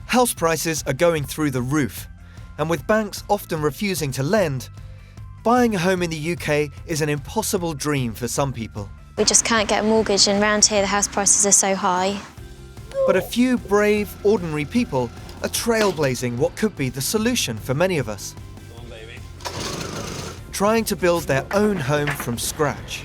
House prices are going through the roof, and with banks often refusing to lend, buying a home in the UK is an impossible dream for some people. We just can't get a mortgage, and round here the house prices are so high. But a few brave, ordinary people are trailblazing what could be the solution for many of us. Come on, baby. Trying to build their own home from scratch.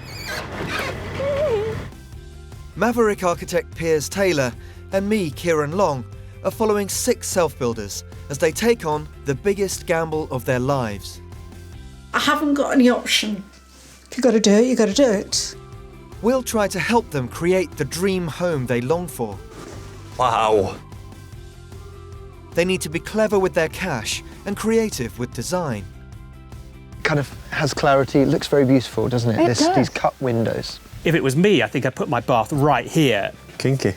Maverick architect Piers Taylor and me, Kieran Long, are following 6 self-builders as they take on the biggest gamble of their lives. I haven't got any option. If you've got to do it, you've got to do it. We'll try to help them create the dream home they long for. Wow. They need to be clever with their cash and creative with design. Kind of has clarity, looks very beautiful, doesn't it? These cut windows. If it was me, I think I'd put my bath right here. Kinky.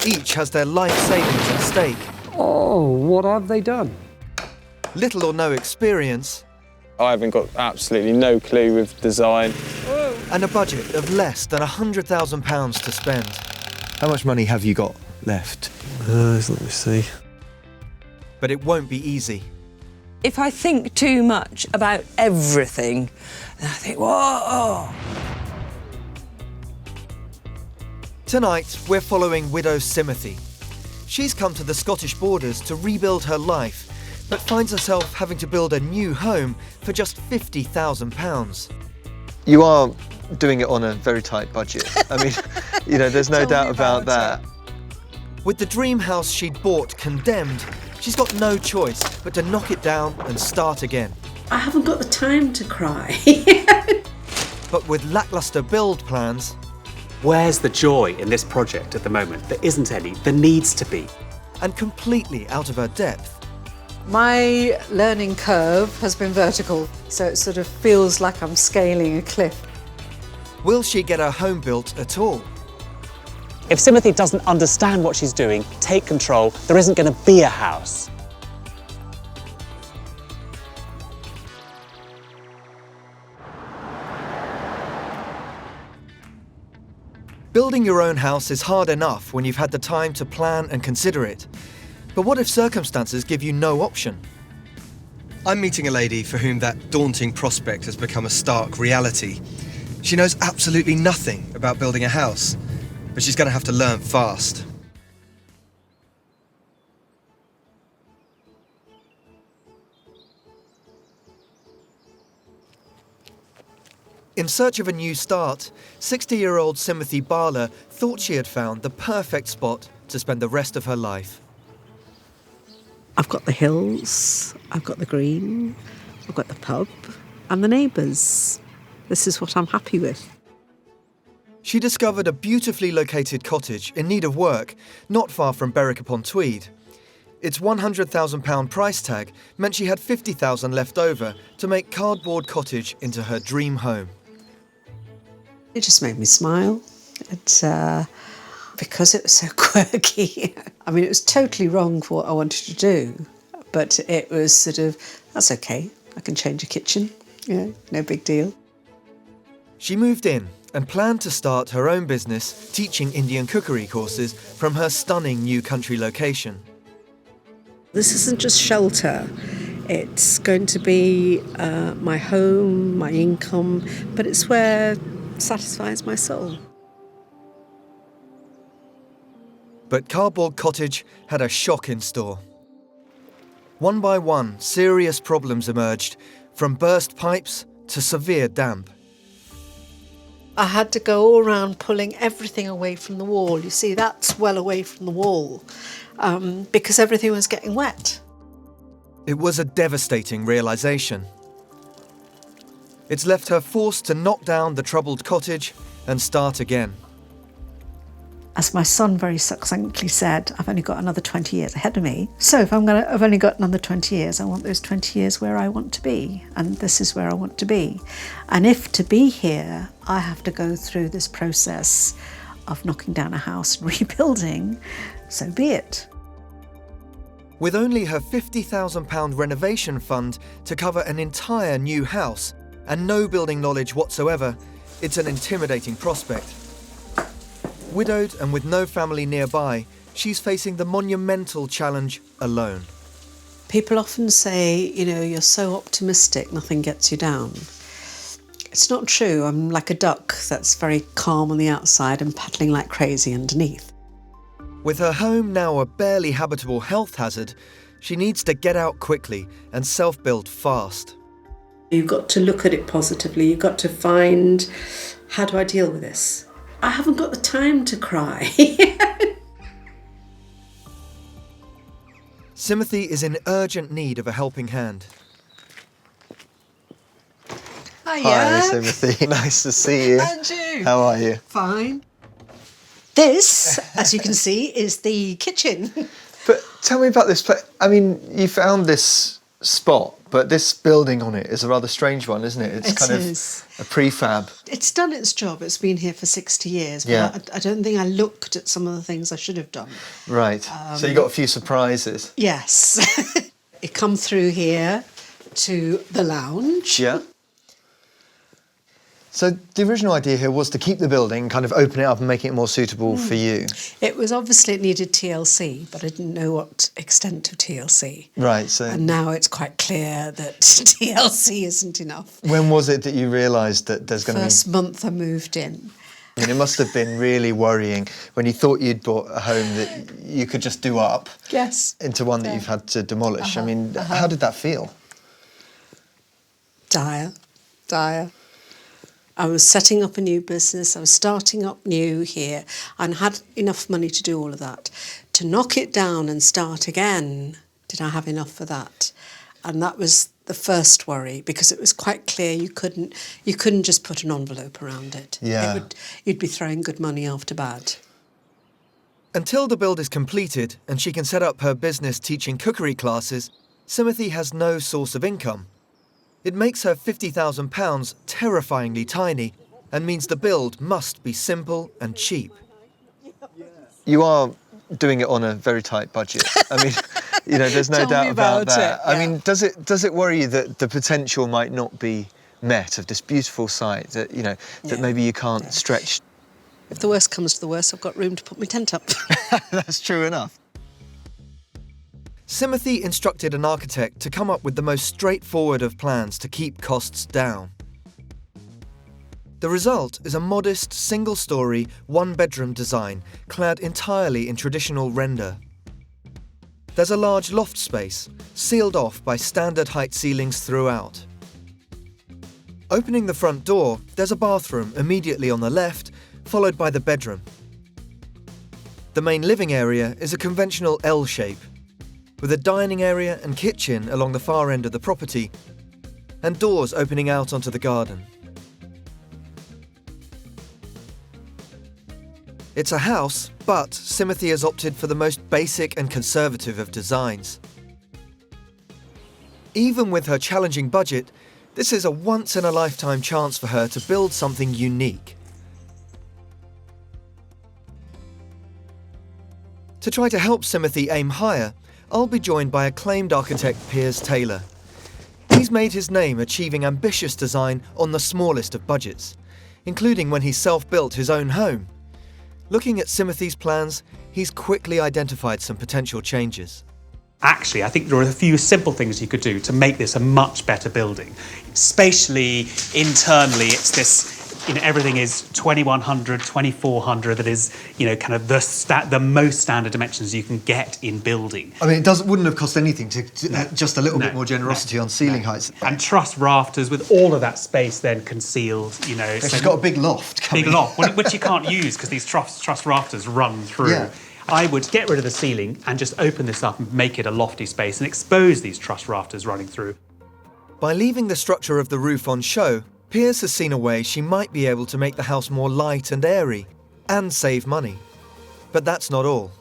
Each has their life savings at stake. Oh, what have they done? Little or no experience. I haven't got absolutely no clue with design. And a budget of less than £100,000 to spend. How much money have you got left? Let me see. But it won't be easy. If I think too much about everything, then I think, whoa. Tonight, we're following widow Sumati. She's come to the Scottish borders to rebuild her life, but finds herself having to build a new home for just £50,000. You are doing it on a very tight budget. I mean, you know, there's no doubt about that. With the dream house she'd bought condemned, she's got no choice but to knock it down and start again. I haven't got the time to cry. But with lacklustre build plans, Where's the joy in this project at the moment? There isn't any. There needs to be. and completely out of her depth. My learning curve has been vertical, so it sort of feels like I'm scaling a cliff. Will she get her home built at all? If Sumati doesn't understand what she's doing, take control, there isn't going to be a house. Building your own house is hard enough when you've had the time to plan and consider it. But what if circumstances give you no option? I'm meeting a lady for whom that daunting prospect has become a stark reality. She knows absolutely nothing about building a house, but she's going to have to learn fast. In search of a new start, 60-year-old Sumati Bala thought she had found the perfect spot to spend the rest of her life. I've got the hills, I've got the green, I've got the pub and the neighbours. This is what I'm happy with. She discovered a beautifully located cottage in need of work, not far from Berwick-upon-Tweed. Its £100,000 price tag meant she had £50,000 left over to make Cardboard Cottage into her dream home. It just made me smile. Because it was so quirky. I mean, it was totally wrong for what I wanted to do, but it was sort of, that's okay, I can change a kitchen, no big deal. She moved in and planned to start her own business teaching Indian cookery courses from her stunning new country location. This isn't just shelter. It's going to be my home, my income, but it's where it satisfies my soul. But Cardboard Cottage had a shock in store. One by one, serious problems emerged, from burst pipes to severe damp. I had to go all around pulling everything away from the wall. You see, that's well away from the wall because everything was getting wet. It was a devastating realisation. It's left her forced to knock down the troubled cottage and start again. As my son very succinctly said, I've only got another 20 years ahead of me. So if I've only got another 20 years, I want those 20 years where I want to be. And this is where I want to be. And if to be here, I have to go through this process of knocking down a house and rebuilding, so be it. With only her £50,000 renovation fund to cover an entire new house and no building knowledge whatsoever, it's an intimidating prospect. Widowed and with no family nearby, she's facing the monumental challenge alone. People often say, you're so optimistic, nothing gets you down. It's not true. I'm like a duck that's very calm on the outside and paddling like crazy underneath. With her home now a barely habitable health hazard, she needs to get out quickly and self-build fast. You've got to look at it positively. You've got to find, how do I deal with this? I haven't got the time to cry. Sumati is in urgent need of a helping hand. Hiya. Hi, Sumati. Nice to see you. And you. How are you? Fine. This, as you can see, is the kitchen. But tell me about this place. I mean, you found this spot, but this building on it is a rather strange one, isn't it? It's kind of a prefab. It's done its job. It's been here for 60 years. But Yeah. I don't think I looked at some of the things I should have done. Right. So you got a few surprises. Yes. It come through here to the lounge. Yeah. So the original idea here was to keep the building, kind of open it up and make it more suitable for you. It was obviously it needed TLC, but I didn't know what extent of TLC. Right, so... And now it's quite clear that TLC isn't enough. When was it that you realised that there's going to be... First month I moved in. I mean, it must have been really worrying when you thought you'd bought a home that you could just do up Yes. into one that you've had to demolish. I mean, how did that feel? Dire. I was setting up a new business, I was starting up new here and had enough money to do all of that. To knock it down and start again, did I have enough for that? And that was the first worry, because it was quite clear you couldn't just put an envelope around it. Yeah. You'd be throwing good money after bad. Until the build is completed and she can set up her business teaching cookery classes, Sumati has no source of income. It makes her £50,000 terrifyingly tiny and means the build must be simple and cheap. You are doing it on a very tight budget. I mean, there's no doubt about that. I mean, does it worry you that the potential might not be met of this beautiful site that, that maybe you can't stretch? If the worst comes to the worst, I've got room to put my tent up. That's true enough. Sumati instructed an architect to come up with the most straightforward of plans to keep costs down. The result is a modest, single-storey, one-bedroom design clad entirely in traditional render. There's a large loft space, sealed off by standard height ceilings throughout. Opening the front door, there's a bathroom immediately on the left, followed by the bedroom. The main living area is a conventional L shape, with a dining area and kitchen along the far end of the property, and doors opening out onto the garden. It's a house, but Sumati has opted for the most basic and conservative of designs. Even with her challenging budget, this is a once-in-a-lifetime chance for her to build something unique. To try to help Sumati aim higher, I'll be joined by acclaimed architect Piers Taylor. He's made his name achieving ambitious design on the smallest of budgets, including when he self-built his own home. Looking at Sumati's plans, he's quickly identified some potential changes. Actually, I think there are a few simple things you could do to make this a much better building. Spatially, internally, it's this, everything is 2100, 2400, that is, kind of the most standard dimensions you can get in building. I mean, wouldn't have cost anything to just a little bit more generosity on ceiling heights. And truss rafters with all of that space then concealed, She's got a big loft coming. Big loft, which you can't use because these truss rafters run through. Yeah. I would get rid of the ceiling and just open this up and make it a lofty space and expose these truss rafters running through. By leaving the structure of the roof on show, Piers has seen a way she might be able to make the house more light and airy and save money. But that's not all.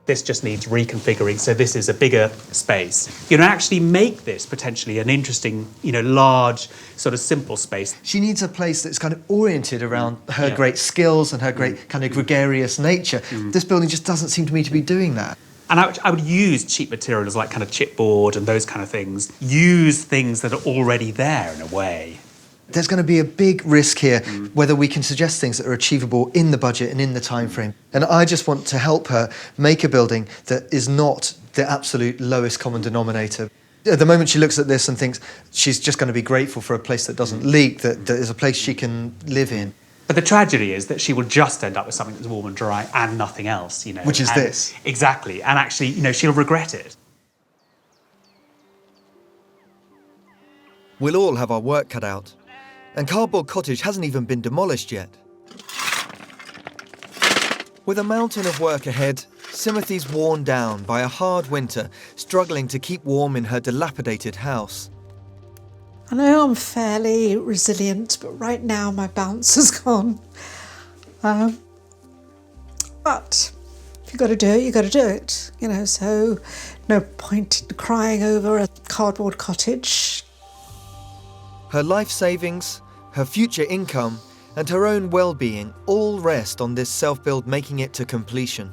This just needs reconfiguring, so this is a bigger space. You can actually make this potentially an interesting, large, sort of simple space. She needs a place that's kind of oriented around her great skills and her great kind of gregarious nature. This building just doesn't seem to me to be doing that. And I would use cheap materials like kind of chipboard and those kind of things. Use things that are already there in a way. There's going to be a big risk here, whether we can suggest things that are achievable in the budget and in the time frame. And I just want to help her make a building that is not the absolute lowest common denominator. At the moment she looks at this and thinks she's just going to be grateful for a place that doesn't leak, that is a place she can live in. But the tragedy is that she will just end up with something that's warm and dry and nothing else, you know. Which is this. Exactly. And actually, you know, she'll regret it. We'll all have our work cut out. And Cardboard Cottage hasn't even been demolished yet. With a mountain of work ahead, Sumati's worn down by a hard winter, struggling to keep warm in her dilapidated house. I know I'm fairly resilient, but right now my bounce has gone. But if you've got to do it, you've got to do it. You know, so no point in crying over a cardboard cottage. Her life savings, her future income, and her own well-being all rest on this self-build making it to completion.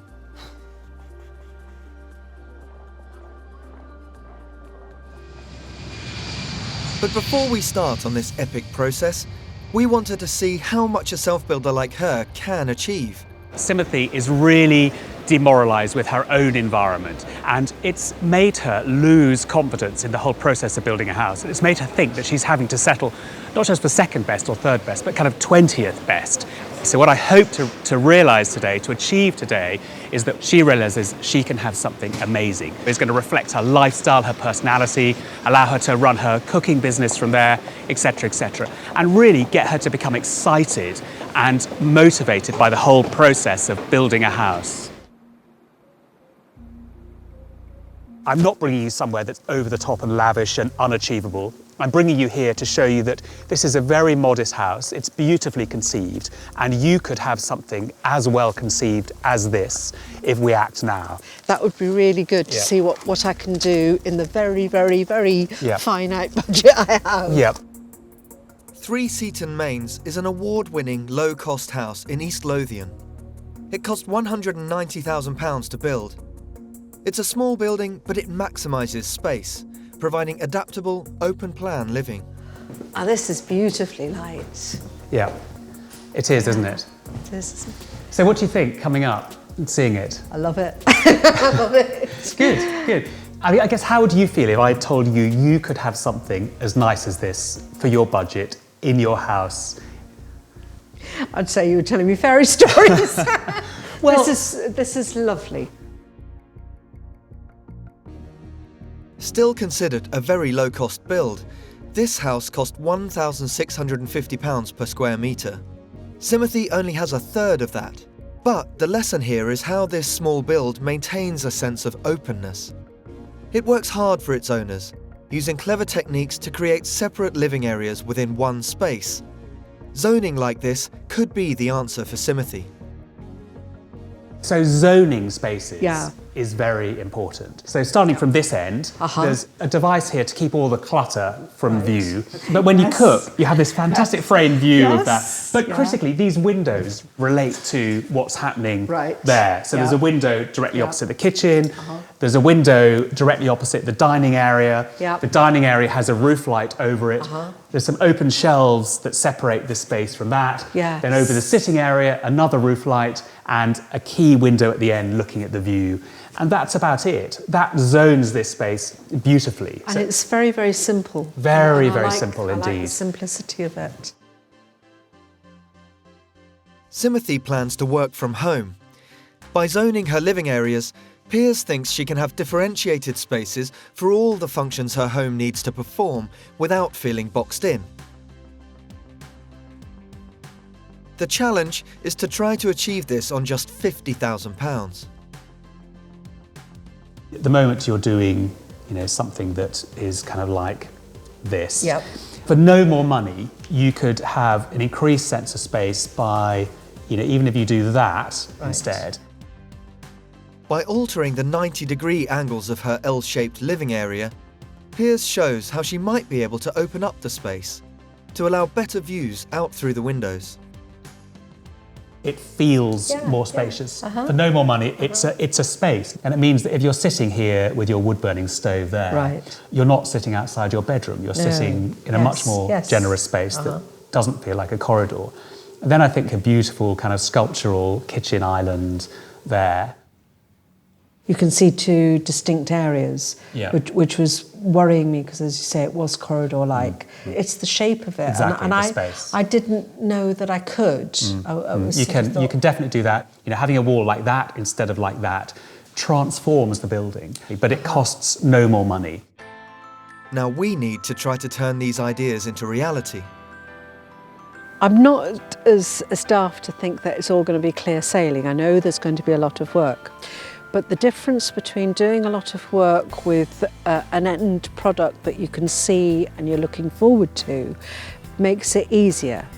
But before we start on this epic process, we wanted to see how much a self-builder like her can achieve. Sumati is really demoralised with her own environment, and it's made her lose confidence in the whole process of building a house. It's made her think that she's having to settle not just for second best or third best, but kind of 20th best. So what I hope to realise today, to achieve today, is that she realises she can have something amazing. It's going to reflect her lifestyle, her personality, allow her to run her cooking business from there, etc., and really get her to become excited and motivated by the whole process of building a house. I'm not bringing you somewhere that's over the top and lavish and unachievable. I'm bringing you here to show you that this is a very modest house, it's beautifully conceived, and you could have something as well conceived as this if we act now. That would be really good to see what I can do in the very, very, very finite budget I have. Yep. 3 Seaton Mains is an award-winning low-cost house in East Lothian. It cost £190,000 to build. It's a small building, but it maximises space, providing adaptable, open-plan living. Oh, this is beautifully light. Yeah, it is, isn't it? It is. So what do you think coming up and seeing it? I love it. I love it. It's good, good. I mean, I guess how would you feel if I told you you could have something as nice as this for your budget in your house? I'd say you were telling me fairy stories. Well, this is lovely. Still considered a very low-cost build, this house cost £1,650 per square metre. Sumati only has a third of that. But the lesson here is how this small build maintains a sense of openness. It works hard for its owners, using clever techniques to create separate living areas within one space. Zoning like this could be the answer for Sumati. So zoning spaces is very important. So starting from this end, there's a device here to keep all the clutter from view. But when you cook, you have this fantastic framed view of that. But critically, these windows relate to what's happening there. So there's a window directly opposite the kitchen. There's a window directly opposite the dining area. The dining area has a roof light over it. There's some open shelves that separate this space from that. Then over the sitting area, another roof light and a key window at the end looking at the view. And that's about it. That zones this space beautifully. And it's very, very simple. Very, very simple indeed. I like the simplicity of it. Sumati plans to work from home. By zoning her living areas, Piers thinks she can have differentiated spaces for all the functions her home needs to perform without feeling boxed in. The challenge is to try to achieve this on just £50,000. At the moment you're doing, something that is kind of like this. For no more money, you could have an increased sense of space by, even if you do that instead. By altering the 90-degree angles of her L-shaped living area, Piers shows how she might be able to open up the space to allow better views out through the windows. it feels more spacious. For no more money, it's a space. And it means that if you're sitting here with your wood-burning stove there, you're not sitting outside your bedroom. You're sitting in a much more generous space that doesn't feel like a corridor. And then I think a beautiful kind of sculptural kitchen island there. You can see two distinct areas, which was worrying me because, as you say, it was corridor-like. It's the shape of it, exactly, and the space. I didn't know that I could. You can definitely do that. You know, having a wall like that instead of like that transforms the building, but it costs no more money. Now we need to try to turn these ideas into reality. I'm not as daft to think that it's all going to be clear sailing. I know there's going to be a lot of work. But the difference between doing a lot of work with an end product that you can see and you're looking forward to makes it easier.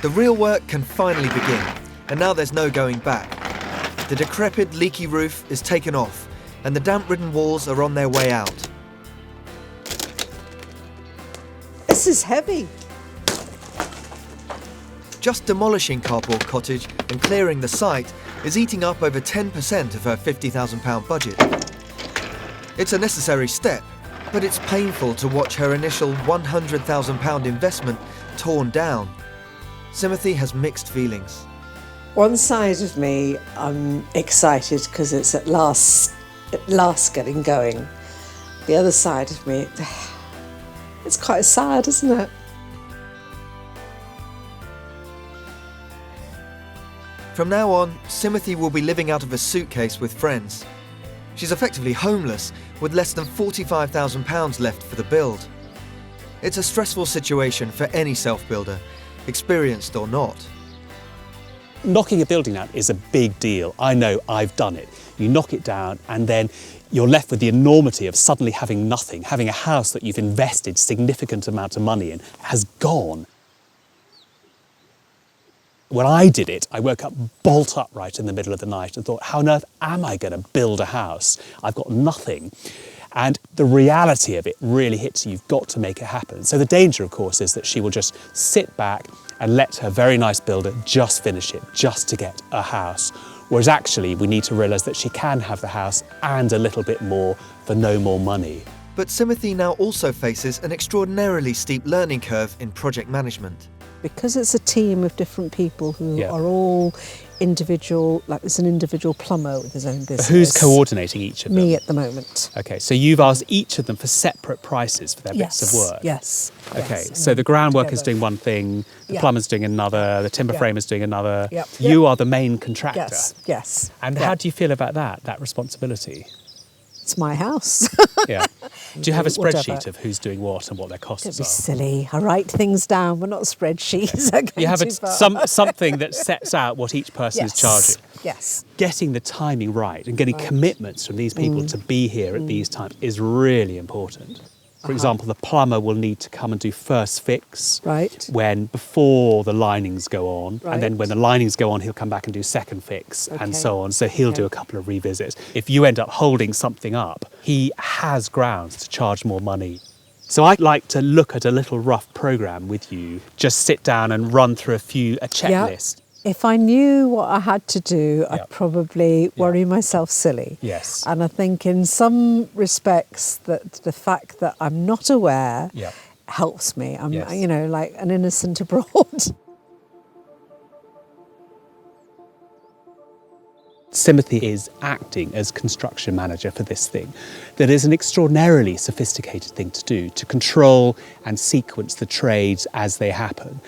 The real work can finally begin, and now there's no going back. The decrepit, leaky roof is taken off, and the damp-ridden walls are on their way out. This is heavy. Just demolishing Carport Cottage and clearing the site is eating up over 10% of her £50,000 budget. It's a necessary step, but it's painful to watch her initial £100,000 investment torn down. Sumati has mixed feelings. One side of me, I'm excited because it's at last getting going. The other side of me, it's quite sad, isn't it? From now on, Sumati will be living out of a suitcase with friends. She's effectively homeless, with less than £45,000 left for the build. It's a stressful situation for any self-builder, experienced or not. Knocking a building down is a big deal. I know, I've done it. You knock it down and then you're left with the enormity of suddenly having nothing, having a house that you've invested significant amounts of money in has gone. When I did it, I woke up bolt upright in the middle of the night and thought, how on earth am I going to build a house? I've got nothing. And the reality of it really hits you. You've got to make it happen. So the danger, of course, is that she will just sit back and let her very nice builder just finish it, just to get a house. Whereas actually, we need to realise that she can have the house and a little bit more for no more money. But Sumati now also faces an extraordinarily steep learning curve in project management. Because it's a team of different people who are all individual, like there's an individual plumber with his own business. Who's coordinating each of them? Me at the moment. Okay, so you've asked each of them for separate prices for their bits of work? Yes. Okay, so the groundwork is doing one thing, the plumber's doing another, the timber framer's doing another. You are the main contractor. Yes. And how do you feel about that responsibility? It's my house. Yeah. Do you have a spreadsheet of who's doing what and what their costs Don't be are? silly. I write things down. We're not spreadsheets. You have something that sets out what each person is charging. Yes. Getting the timing right and getting commitments from these people to be here at these times is really important. For example, the plumber will need to come and do first fix before the linings go on. And then when the linings go on, he'll come back and do second fix and so on. So he'll do a couple of revisits. If you end up holding something up, he has grounds to charge more money. So I'd like to look at a little rough programme with you, just sit down and run through a checklist. If I knew what I had to do, I'd probably worry myself silly. Yes. And I think in some respects that the fact that I'm not aware helps me. I'm, like an innocent abroad. Sumati is acting as construction manager for this thing. That is an extraordinarily sophisticated thing to do, to control and sequence the trades as they happen.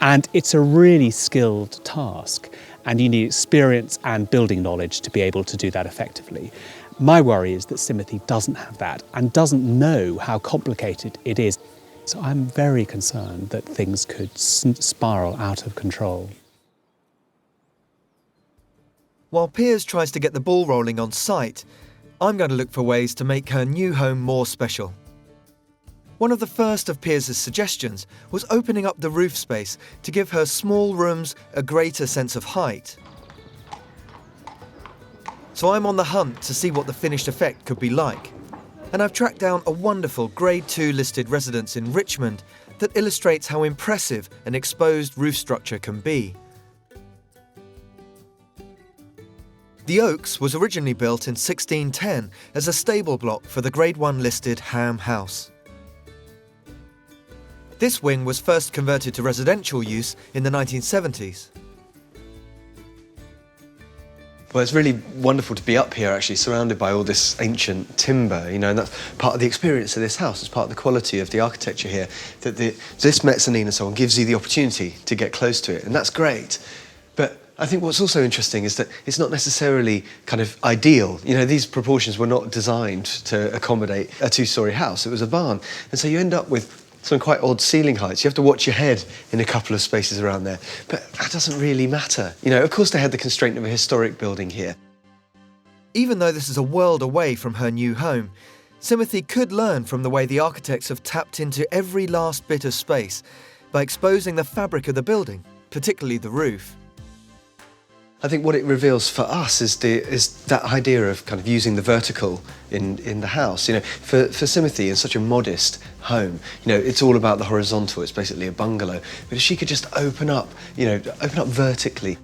And it's a really skilled task, and you need experience and building knowledge to be able to do that effectively. My worry is that Sumati doesn't have that and doesn't know how complicated it is. So I'm very concerned that things could spiral out of control. While Piers tries to get the ball rolling on site, I'm going to look for ways to make her new home more special. One of the first of Piers' suggestions was opening up the roof space to give her small rooms a greater sense of height. So I'm on the hunt to see what the finished effect could be like. and I've tracked down a wonderful Grade 2 listed residence in Richmond that illustrates how impressive an exposed roof structure can be. The Oaks was originally built in 1610 as a stable block for the Grade 1 listed Ham House. This wing was first converted to residential use in the 1970s. Well, it's really wonderful to be up here, actually, surrounded by all this ancient timber, you know, and that's part of the experience of this house. It's part of the quality of the architecture here, that this mezzanine and so on gives you the opportunity to get close to it, and that's great. But I think what's also interesting is that it's not necessarily kind of ideal. You know, these proportions were not designed to accommodate a two-storey house. It was a barn. And so you end up with some quite odd ceiling heights. You have to watch your head in a couple of spaces around there. But that doesn't really matter. You know, of course they had the constraint of a historic building here. Even though this is a world away from her new home, Sumati could learn from the way the architects have tapped into every last bit of space by exposing the fabric of the building, particularly the roof. I think what it reveals for us is that idea of kind of using the vertical in the house. You know, for Sumati, in such a modest home, you know, it's all about the horizontal. It's basically a bungalow. But if she could just open up vertically.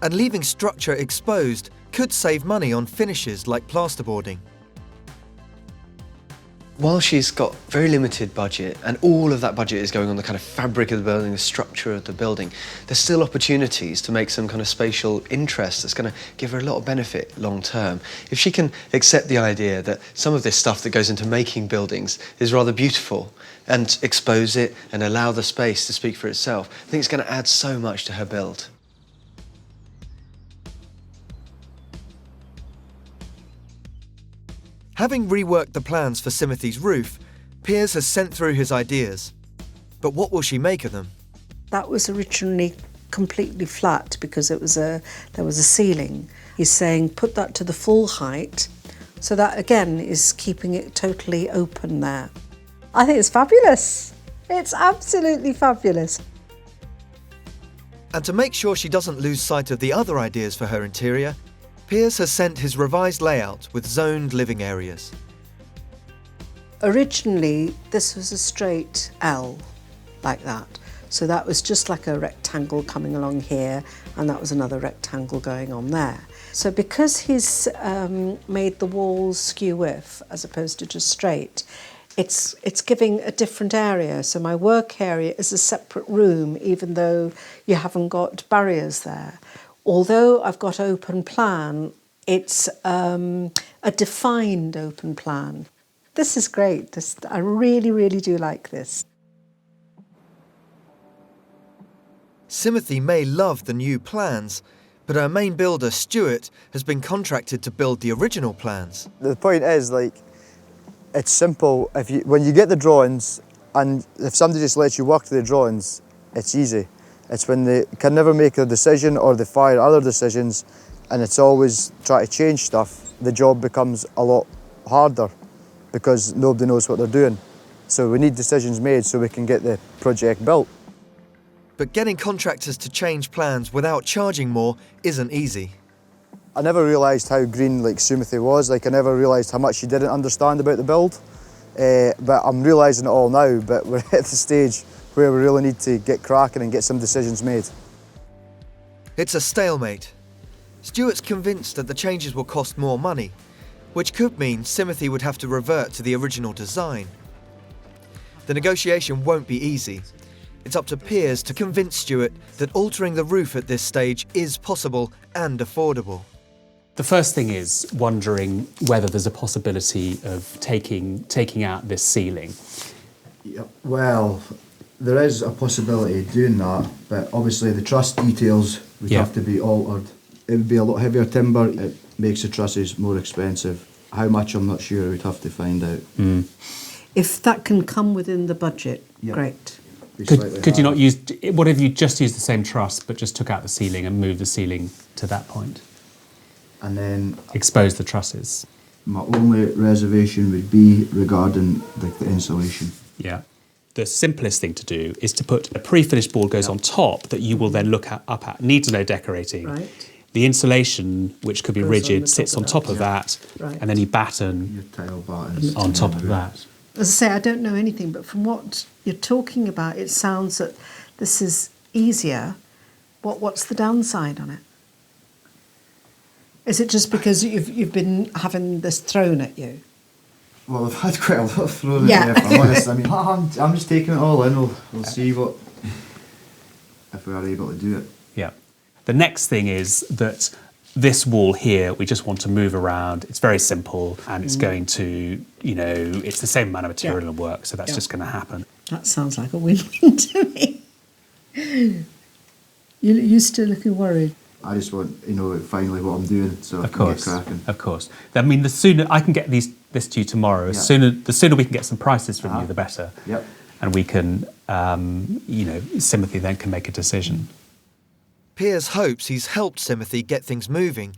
And leaving structure exposed could save money on finishes like plasterboarding. While she's got very limited budget, and all of that budget is going on the kind of fabric of the building, the structure of the building, there's still opportunities to make some kind of spatial interest that's going to give her a lot of benefit long term. If she can accept the idea that some of this stuff that goes into making buildings is rather beautiful and expose it and allow the space to speak for itself, I think it's going to add so much to her build. Having reworked the plans for Sumati's roof, Piers has sent through his ideas. But what will she make of them? That was originally completely flat because there was a ceiling. He's saying put that to the full height, so that again is keeping it totally open there. I think it's fabulous. It's absolutely fabulous. And to make sure she doesn't lose sight of the other ideas for her interior, Piers has sent his revised layout with zoned living areas. Originally, this was a straight L, like that. So that was just like a rectangle coming along here, and that was another rectangle going on there. So because he's made the walls skew with, as opposed to just straight, it's giving a different area. So my work area is a separate room, even though you haven't got barriers there. Although I've got open plan, it's a defined open plan. This is great. I really, really do like this. Sumati may love the new plans, but her main builder, Stuart, has been contracted to build the original plans. The point is, like, it's simple. When you get the drawings, and if somebody just lets you work to the drawings, it's easy. It's when they can never make a decision or they fire other decisions, and it's always try to change stuff, the job becomes a lot harder because nobody knows what they're doing. So we need decisions made so we can get the project built. But getting contractors to change plans without charging more isn't easy. I never realised how green Sumati was. I never realised how much she didn't understand about the build. But I'm realising it all now, but we're at the stage where we really need to get cracking and get some decisions made. It's a stalemate. Stuart's convinced that the changes will cost more money, which could mean Sumati would have to revert to the original design. The negotiation won't be easy. It's up to Piers to convince Stuart that altering the roof at this stage is possible and affordable. The first thing is wondering whether there's a possibility of taking out this ceiling. Yeah, well, there is a possibility of doing that, but obviously the truss details would have to be altered. It would be a lot heavier timber. It makes the trusses more expensive. How much, I'm not sure. We'd have to find out. If that can come within the budget, great. Could you not use, what if you just used the same truss but just took out the ceiling and moved the ceiling to that point? And then expose the trusses. My only reservation would be regarding the insulation. Yeah. The simplest thing to do is to put a pre-finished board goes on top that you will then look up at. Need to know decorating. Right. The insulation, which could be Goes rigid, sits on top of that, Right. and then you batten Your tile battens on top of that. As I say, I don't know anything, but from what you're talking about, it sounds that this is easier. What's the downside on it? Is it just because you've been having this thrown at you? Well, I've had quite a lot thrown Yeah. at me, if I'm honest. I mean, I'm just taking it all in. We'll see if we are able to do it. Yeah. The next thing is that this wall here, we just want to move around. It's very simple, and it's going to, it's the same amount of material and work, so that's just going to happen. That sounds like a win-win to me. You're still looking worried. I just want, finally what I'm doing, so Of I can course, get cracking. of course. I mean, the sooner I can get this to you tomorrow, the sooner we can get some prices from you, the better. Yep. And we can, Sumati then can make a decision. Piers hopes he's helped Sumati get things moving,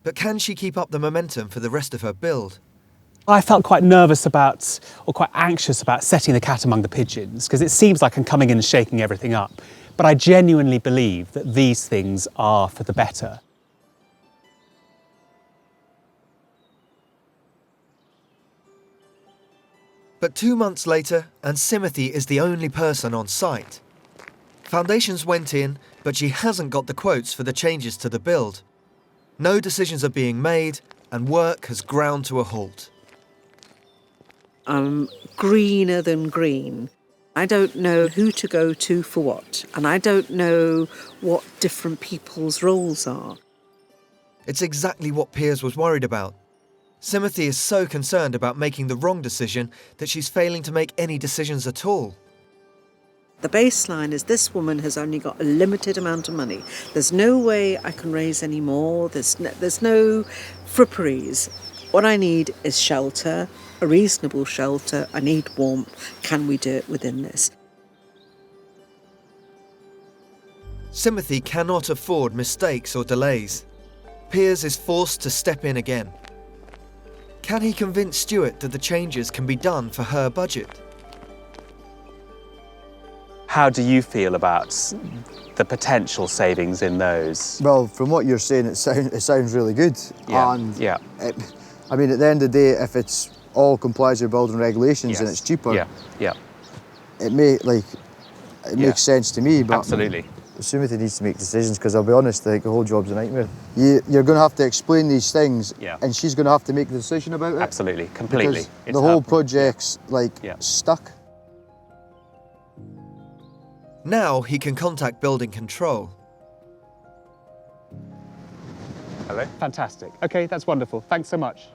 but can she keep up the momentum for the rest of her build? I felt quite nervous about, or quite anxious about setting the cat among the pigeons, because it seems like I'm coming in and shaking everything up. But I genuinely believe that these things are for the better. But 2 months later, and Sumati is the only person on site. Foundations went in, but she hasn't got the quotes for the changes to the build. No decisions are being made, and work has ground to a halt. I'm greener than green. I don't know who to go to for what, and I don't know what different people's roles are. It's exactly what Piers was worried about. Sumati is so concerned about making the wrong decision that she's failing to make any decisions at all. The baseline is this woman has only got a limited amount of money. There's no way I can raise any more. There's no fripperies. What I need is shelter, a reasonable shelter. I need warmth. Can we do it within this? Sumati cannot afford mistakes or delays. Piers is forced to step in again. Can he convince Stuart that the changes can be done for her budget? How do you feel about the potential savings in those? Well, from what you're saying, it sounds really good. Yeah. And yeah. I mean, at the end of the day, if it's all complies with building regulations and it's cheaper, it makes sense to me. But Absolutely. Sumati needs to make decisions, because I'll be honest, the whole job's a nightmare. You're going to have to explain these things, and she's going to have to make the decision about it. Absolutely, completely. Because the whole project's stuck. Now he can contact building control. Hello. Fantastic. Okay, that's wonderful. Thanks so much.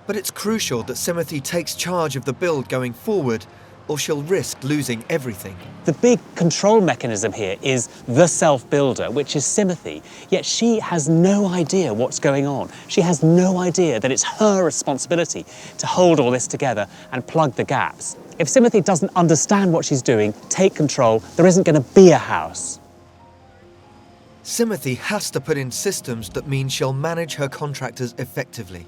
But it's crucial that Sumati takes charge of the build going forward, or she'll risk losing everything. The big control mechanism here is the self-builder, which is Sumati, yet she has no idea what's going on. She has no idea that it's her responsibility to hold all this together and plug the gaps. If Sumati doesn't understand what she's doing, take control, there isn't going to be a house. Sumati has to put in systems that mean she'll manage her contractors effectively.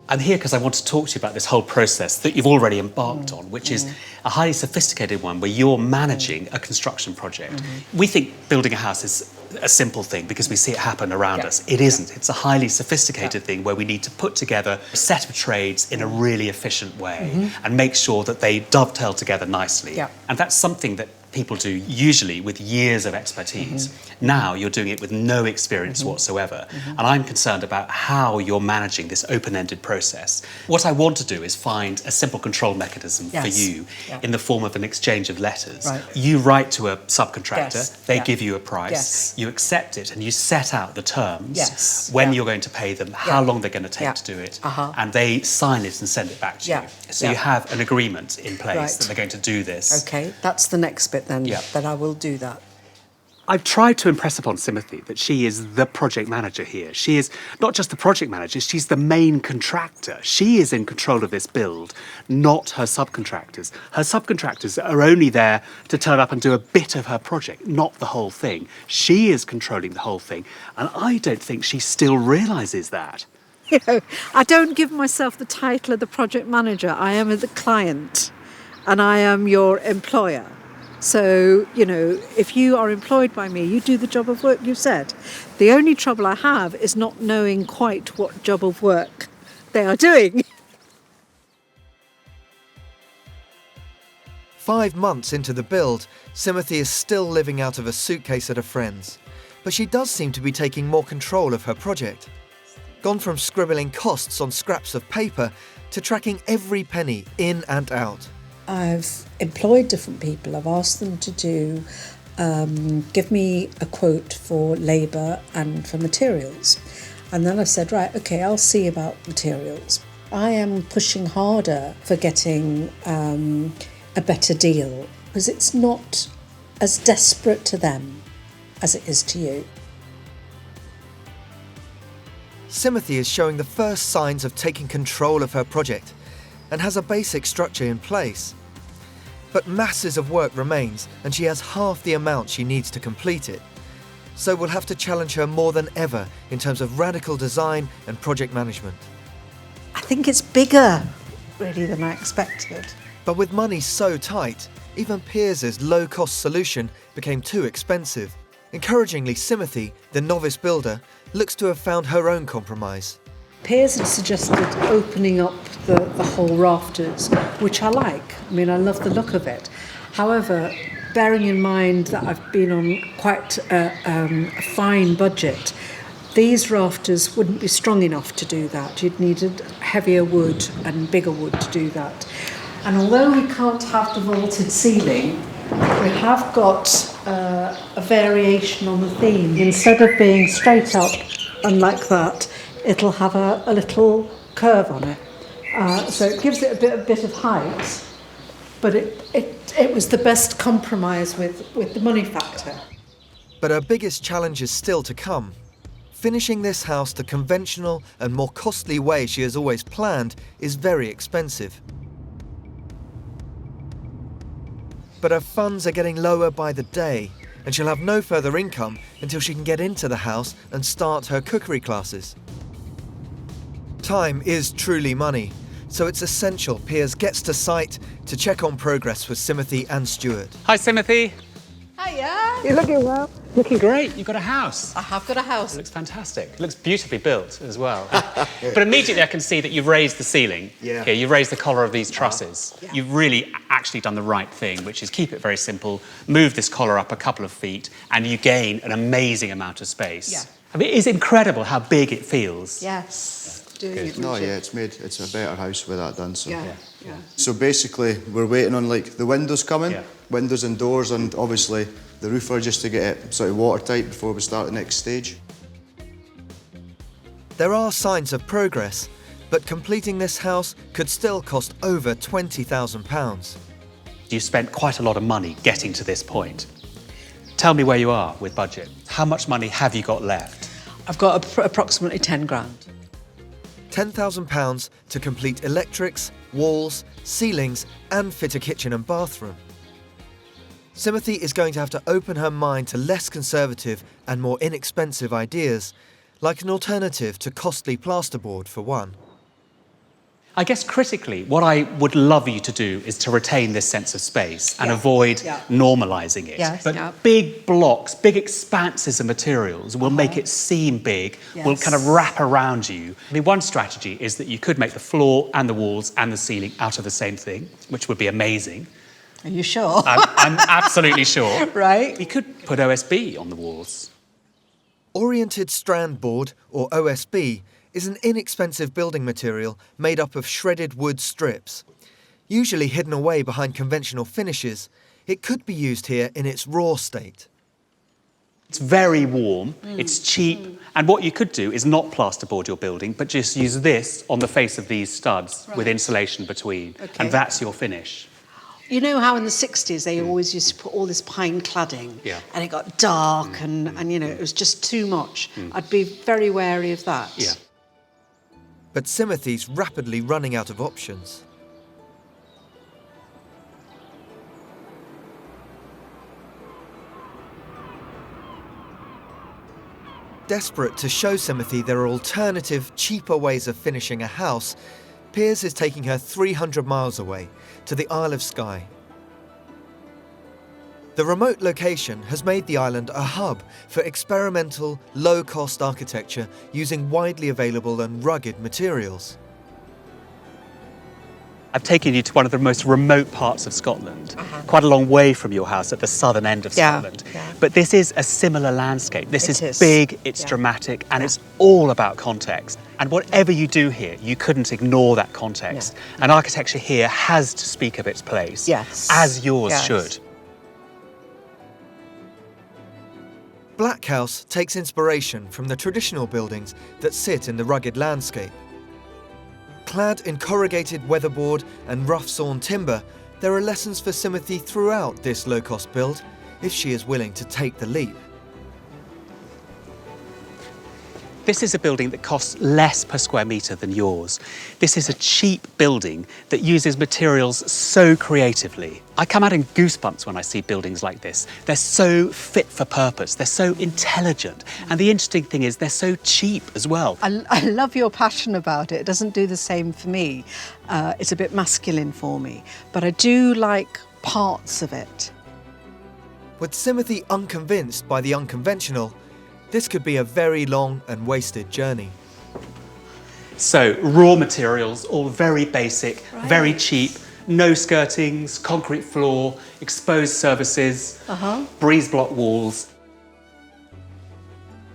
I'm here because I want to talk to you about this whole process that you've already embarked on, which is a highly sophisticated one where you're managing a construction project. We think building a house is a simple thing because we see it happen around us. It isn't. It's a highly sophisticated thing where we need to put together a set of trades in a really efficient way and make sure that they dovetail together nicely. And that's something that people do usually with years of expertise. Now you're doing it with no experience whatsoever. And I'm concerned about how you're managing this open-ended process. What I want to do is find a simple control mechanism for you in the form of an exchange of letters. You write to a subcontractor, they give you a price, you accept it and you set out the terms, when you're going to pay them, how long they're going to take to do it, and they sign it and send it back to you. So you have an agreement in place that they're going to do this. Okay, that's the next bit then, that I will do that. I've tried to impress upon Sumati that she is the project manager here. She is not just the project manager, she's the main contractor. She is in control of this build, not her subcontractors. Her subcontractors are only there to turn up and do a bit of her project, not the whole thing. She is controlling the whole thing, and I don't think she still realises that. You know, I don't give myself the title of the project manager. I am the client, and I am your employer. So, you know, if you are employed by me, you do the job of work you've said. The only trouble I have is not knowing quite what job of work they are doing. 5 months into the build, Sumati is still living out of a suitcase at a friend's. But she does seem to be taking more control of her project. Gone from scribbling costs on scraps of paper to tracking every penny in and out. I've employed different people. I've asked them to give me a quote for labour and for materials. And then I've said, right, okay, I'll see about materials. I am pushing harder for getting a better deal because it's not as desperate to them as it is to you. Sumati is showing the first signs of taking control of her project and has a basic structure in place. But masses of work remains and she has half the amount she needs to complete it. So we'll have to challenge her more than ever in terms of radical design and project management. I think it's bigger, really, than I expected. But with money so tight, even Piers' low-cost solution became too expensive. Encouragingly, Sumati, the novice builder, looks to have found her own compromise. Piers had suggested opening up the whole rafters, which I like. I mean, I love the look of it. However, bearing in mind that I've been on quite a fine budget, these rafters wouldn't be strong enough to do that. You'd need heavier wood and bigger wood to do that. And although we can't have the vaulted ceiling, we have got a variation on the theme. Instead of being straight up and like that, it'll have a little curve on it. So it gives it a bit of height, but it was the best compromise with the money factor. But her biggest challenge is still to come. Finishing this house the conventional and more costly way she has always planned is very expensive. But her funds are getting lower by the day, and she'll have no further income until she can get into the house and start her cookery classes. Time is truly money, so it's essential Piers gets to site to check on progress with Sumati and Stuart. Hi, Sumati. Hiya! You're looking well. Looking great. You've got a house. I have got a house. It looks fantastic. It looks beautifully built as well. But immediately I can see that you've raised the ceiling. Yeah. Here, you've raised the collar of these trusses. Yeah. You've really actually done the right thing, which is keep it very simple, move this collar up a couple of feet, and you gain an amazing amount of space. Yeah. I mean, it's incredible how big it feels. Yes. It's a better house with that done. So. Yeah. So basically, we're waiting on like the windows coming, Yeah. windows and doors, and obviously the roofer just to get it sort of watertight before we start the next stage. There are signs of progress, but completing this house could still cost over £20,000. You spent quite a lot of money getting to this point. Tell me where you are with budget. How much money have you got left? I've got approximately 10 grand. £10,000 to complete electrics, walls, ceilings, and fit a kitchen and bathroom. Sumati is going to have to open her mind to less conservative and more inexpensive ideas, like an alternative to costly plasterboard for one. I guess critically, what I would love you to do is to retain this sense of space and avoid normalising it. Yes, but big blocks, big expanses of materials will make it seem big, will kind of wrap around you. I mean, one strategy is that you could make the floor and the walls and the ceiling out of the same thing, which would be amazing. Are you sure? I'm absolutely sure. Right. You could put OSB on the walls. Oriented strand board, or OSB, is an inexpensive building material made up of shredded wood strips. Usually hidden away behind conventional finishes, it could be used here in its raw state. It's very warm, it's cheap, and what you could do is not plasterboard your building, but just use this on the face of these studs with insulation between, and that's your finish. You know how in the 60s they always used to put all this pine cladding and it got dark and you know, it was just too much. I'd be very wary of that. Yeah. But Sumati's rapidly running out of options. Desperate to show Sumati there are alternative, cheaper ways of finishing a house, Piers is taking her 300 miles away, to the Isle of Skye. The remote location has made the island a hub for experimental, low-cost architecture using widely available and rugged materials. I've taken you to one of the most remote parts of Scotland, quite a long way from your house at the southern end of Scotland. But this is a similar landscape. This is big, it's dramatic, and it's all about context. And whatever you do here, you couldn't ignore that context. And architecture here has to speak of its place, as yours should. Black House takes inspiration from the traditional buildings that sit in the rugged landscape. Clad in corrugated weatherboard and rough-sawn timber, there are lessons for Sumati throughout this low-cost build, if she is willing to take the leap. This is a building that costs less per square metre than yours. This is a cheap building that uses materials so creatively. I come out in goosebumps when I see buildings like this. They're so fit for purpose, they're so intelligent, and the interesting thing is they're so cheap as well. I love your passion about it. It doesn't do the same for me. It's a bit masculine for me, but I do like parts of it. With Sumati unconvinced by the unconventional, this could be a very long and wasted journey. So, raw materials, all very basic, very cheap, no skirtings, concrete floor, exposed surfaces, breeze block walls.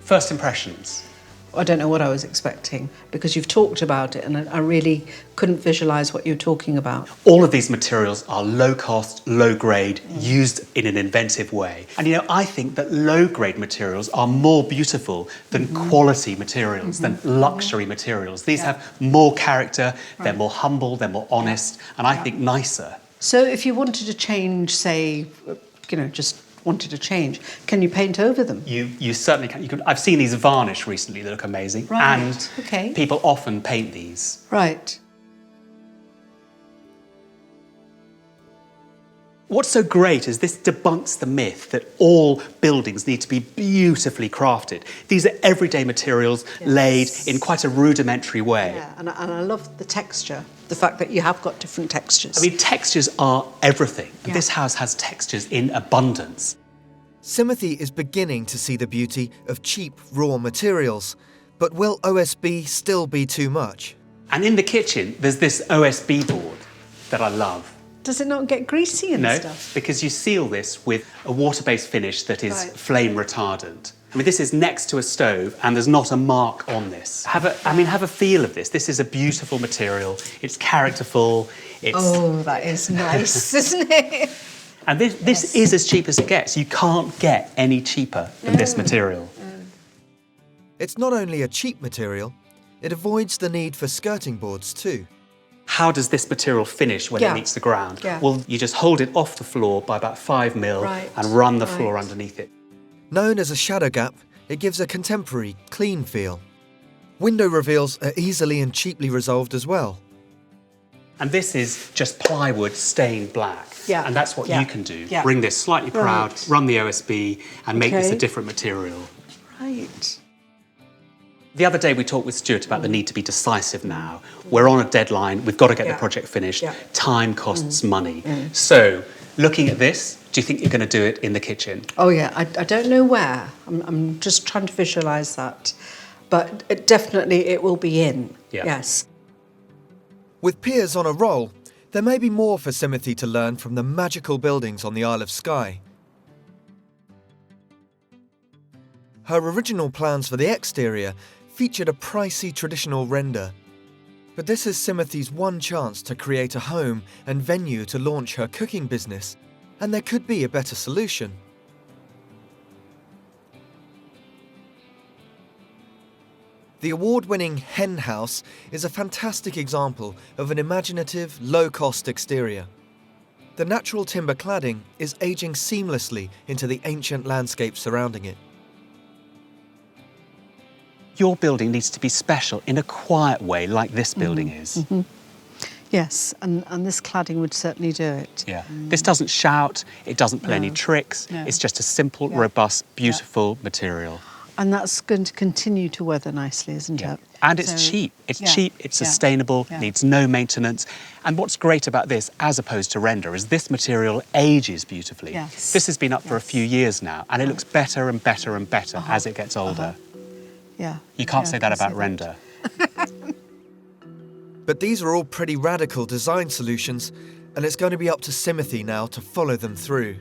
First impressions? I don't know what I was expecting because you've talked about it and I really couldn't visualise what you're talking about. All of these materials are low cost, low grade, used in an inventive way. And you know, I think that low grade materials are more beautiful than quality materials, than luxury materials. These have more character, they're more humble, they're more honest, and I think nicer. So if you wanted to change, say, you know, just wanted to change, can you paint over them? You certainly can. I've seen these varnished recently, they look amazing. And people often paint these. Right. What's so great is this debunks the myth that all buildings need to be beautifully crafted. These are everyday materials laid in quite a rudimentary way. Yeah, and I love the texture, the fact that you have got different textures. I mean, textures are everything. And this house has textures in abundance. Sumati is beginning to see the beauty of cheap raw materials, but will OSB still be too much? And in the kitchen, there's this OSB board that I love. Does it not get greasy and stuff? No, because you seal this with a water-based finish that is flame retardant. I mean, this is next to a stove and there's not a mark on this. Have a feel of this. This is a beautiful material. It's characterful. Oh, that is nice, isn't it? And this is as cheap as it gets. You can't get any cheaper than this material. It's not only a cheap material, it avoids the need for skirting boards too. How does this material finish when it meets the ground? Well, you just hold it off the floor by about 5 mil and run the floor underneath it. Known as a shadow gap, it gives a contemporary, clean feel. Window reveals are easily and cheaply resolved as well. And this is just plywood stained black. And that's what you can do. Bring this slightly proud, run the OSB and make this a different material. Right. The other day we talked with Stuart about the need to be decisive now. We're on a deadline, we've got to get the project finished. Time costs money. So, looking at this, do you think you're going to do it in the kitchen? Oh yeah, I don't know where. I'm just trying to visualise that. But it will be in, yes. With Piers on a roll, there may be more for Sumati to learn from the magical buildings on the Isle of Skye. Her original plans for the exterior featured a pricey traditional render. But this is Sumati's one chance to create a home and venue to launch her cooking business, and there could be a better solution. The award-winning Hen House is a fantastic example of an imaginative, low-cost exterior. The natural timber cladding is aging seamlessly into the ancient landscape surrounding it. Your building needs to be special in a quiet way like this building is. Yes, and this cladding would certainly do it. Yeah. This doesn't shout, it doesn't play any tricks, it's just a simple, robust, beautiful material. And that's going to continue to weather nicely, isn't it? And it's cheap. It's cheap, it's sustainable, needs no maintenance. And what's great about this, as opposed to render, is this material ages beautifully. Yes. This has been up for a few years now, and it looks better and better and better as it gets older. Yeah. You can't say that about render. But these are all pretty radical design solutions, and it's going to be up to Sumati now to follow them through.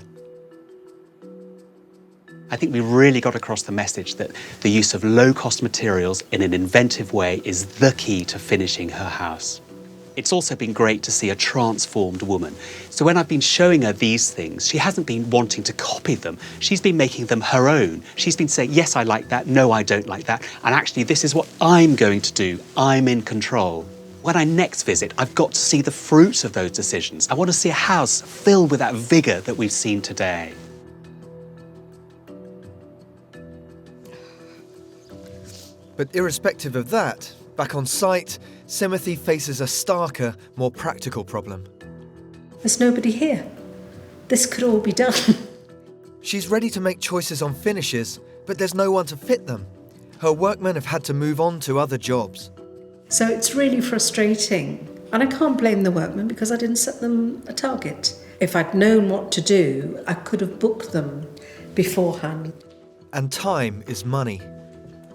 I think we really got across the message that the use of low-cost materials in an inventive way is the key to finishing her house. It's also been great to see a transformed woman. So when I've been showing her these things, she hasn't been wanting to copy them. She's been making them her own. She's been saying, yes, I like that, no, I don't like that, and actually this is what I'm going to do. I'm in control. When I next visit, I've got to see the fruits of those decisions. I want to see a house filled with that vigour that we've seen today. But irrespective of that, back on site, Sumati faces a starker, more practical problem. There's nobody here. This could all be done. She's ready to make choices on finishes, but there's no one to fit them. Her workmen have had to move on to other jobs. So it's really frustrating. And I can't blame the workmen because I didn't set them a target. If I'd known what to do, I could have booked them beforehand. And time is money.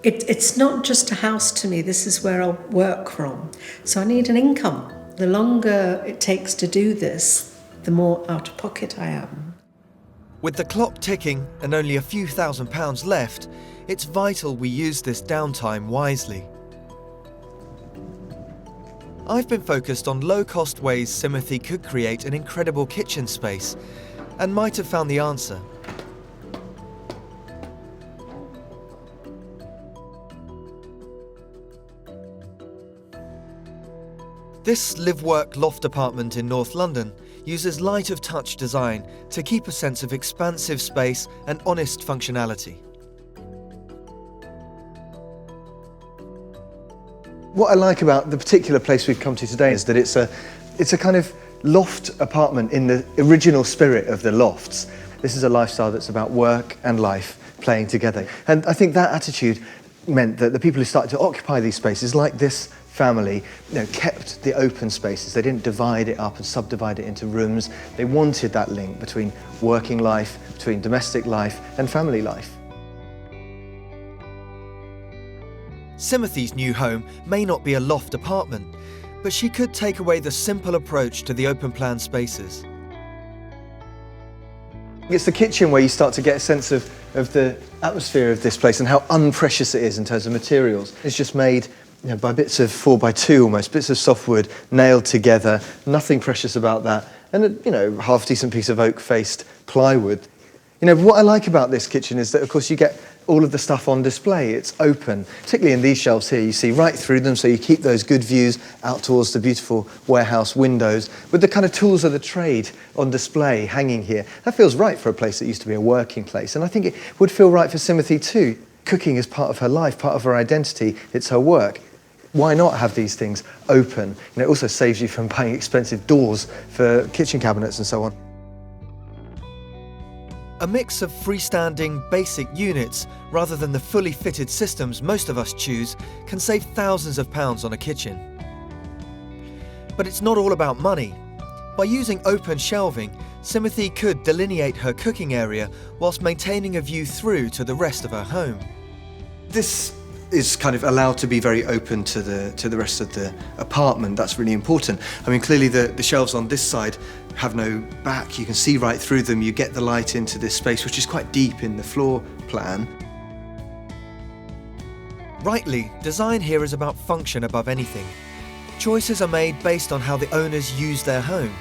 It's not just a house to me, this is where I'll work from. So I need an income. The longer it takes to do this, the more out of pocket I am. With the clock ticking and only a few £1,000s left, it's vital we use this downtime wisely. I've been focused on low-cost ways Sumati could create an incredible kitchen space, and might have found the answer. This live-work loft apartment in North London uses light-of-touch design to keep a sense of expansive space and honest functionality. What I like about the particular place we've come to today is that it's a kind of loft apartment in the original spirit of the lofts. This is a lifestyle that's about work and life playing together. And I think that attitude meant that the people who started to occupy these spaces, like this family, kept the open spaces. They didn't divide it up and subdivide it into rooms. They wanted that link between working life, between domestic life and family life. Sumati's new home may not be a loft apartment, but she could take away the simple approach to the open plan spaces. It's the kitchen where you start to get a sense of the atmosphere of this place and how unprecious it is in terms of materials. It's just made by bits of 4x2 almost, bits of softwood nailed together, nothing precious about that, and a half-decent piece of oak-faced plywood. What I like about this kitchen is that, of course, you get all of the stuff on display. It's open, particularly in these shelves here. You see right through them, so you keep those good views out towards the beautiful warehouse windows with the kind of tools of the trade on display hanging here. That feels right for a place that used to be a working place, and I think it would feel right for Sumati too. Cooking is part of her life, part of her identity. It's her work. Why not have these things open? It also saves you from buying expensive doors for kitchen cabinets and so on. A mix of freestanding, basic units, rather than the fully fitted systems most of us choose, can save thousands of pounds on a kitchen. But it's not all about money. By using open shelving, Sumati could delineate her cooking area whilst maintaining a view through to the rest of her home. This is kind of allowed to be very open to the rest of the apartment. That's really important. I mean, clearly the shelves on this side have no back. You can see right through them. You get the light into this space, which is quite deep in the floor plan. Rightly, design here is about function above anything. Choices are made based on how the owners use their home.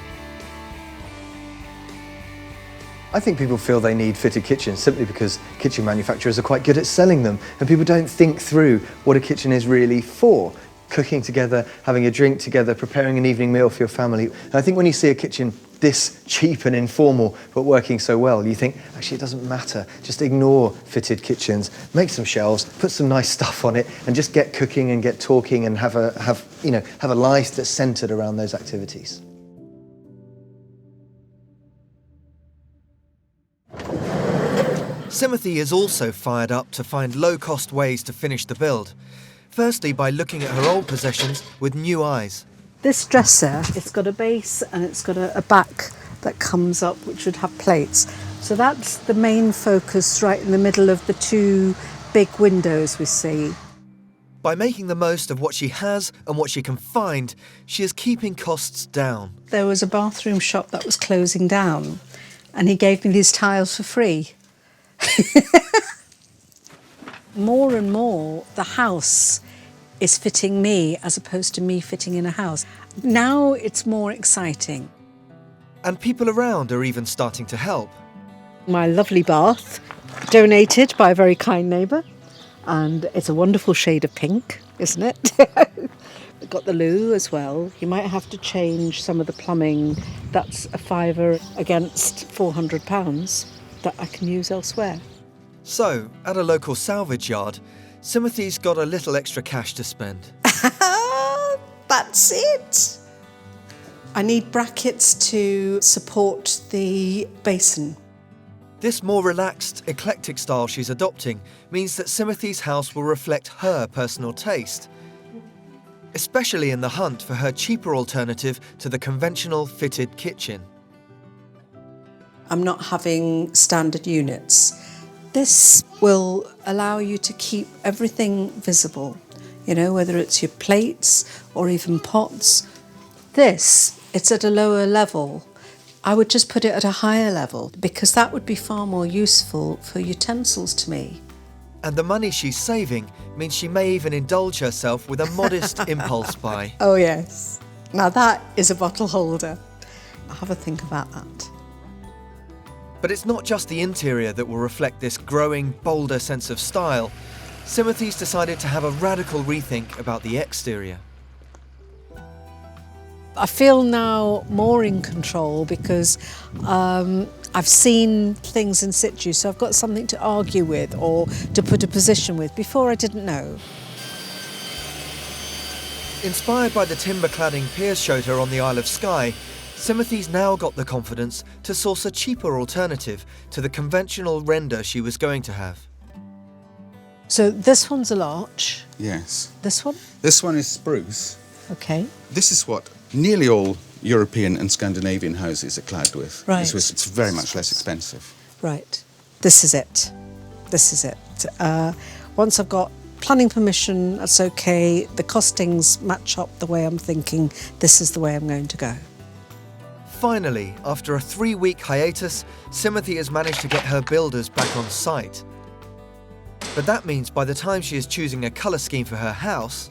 I think people feel they need fitted kitchens simply because kitchen manufacturers are quite good at selling them, and people don't think through what a kitchen is really for. Cooking together, having a drink together, preparing an evening meal for your family. And I think when you see a kitchen this cheap and informal but working so well, you think, actually it doesn't matter. Just ignore fitted kitchens, make some shelves, put some nice stuff on it, and just get cooking and get talking and have a life that's centred around those activities. Sumati is also fired up to find low-cost ways to finish the build. Firstly, by looking at her old possessions with new eyes. This dresser, it's got a base and it's got a back that comes up, which would have plates. So that's the main focus right in the middle of the two big windows we see. By making the most of what she has and what she can find, she is keeping costs down. There was a bathroom shop that was closing down and he gave me these tiles for free. More and more, the house is fitting me as opposed to me fitting in a house. Now it's more exciting. And people around are even starting to help. My lovely bath, donated by a very kind neighbour, and it's a wonderful shade of pink, isn't it? We've got the loo as well. You might have to change some of the plumbing. That's a £5 against £400 that I can use elsewhere. So, at a local salvage yard, Sumati's got a little extra cash to spend. That's it. I need brackets to support the basin. This more relaxed, eclectic style she's adopting means that Sumati's house will reflect her personal taste, especially in the hunt for her cheaper alternative to the conventional fitted kitchen. I'm not having standard units. This will allow you to keep everything visible, you know, whether it's your plates or even pots. This, it's at a lower level. I would just put it at a higher level because that would be far more useful for utensils to me. And the money she's saving means she may even indulge herself with a modest impulse buy. Oh yes. Now that is a bottle holder. I'll have a think about that. But it's not just the interior that will reflect this growing, bolder sense of style. Sumati's decided to have a radical rethink about the exterior. I feel now more in control because I've seen things in situ, so I've got something to argue with or to put a position with. Before I didn't know. Inspired by the timber cladding Piers showed her on the Isle of Skye, Sumati's now got the confidence to source a cheaper alternative to the conventional render she was going to have. So this one's a larch. Yes. This one? This one is spruce. Okay. This is what nearly all European and Scandinavian houses are clad with. Right. It's very much less expensive. Right. This is it. This is it. Once I've got planning permission, that's okay. The costings match up the way I'm thinking. This is the way I'm going to go. Finally, after a 3-week hiatus, Sumati has managed to get her builders back on site. But that means by the time she is choosing a colour scheme for her house...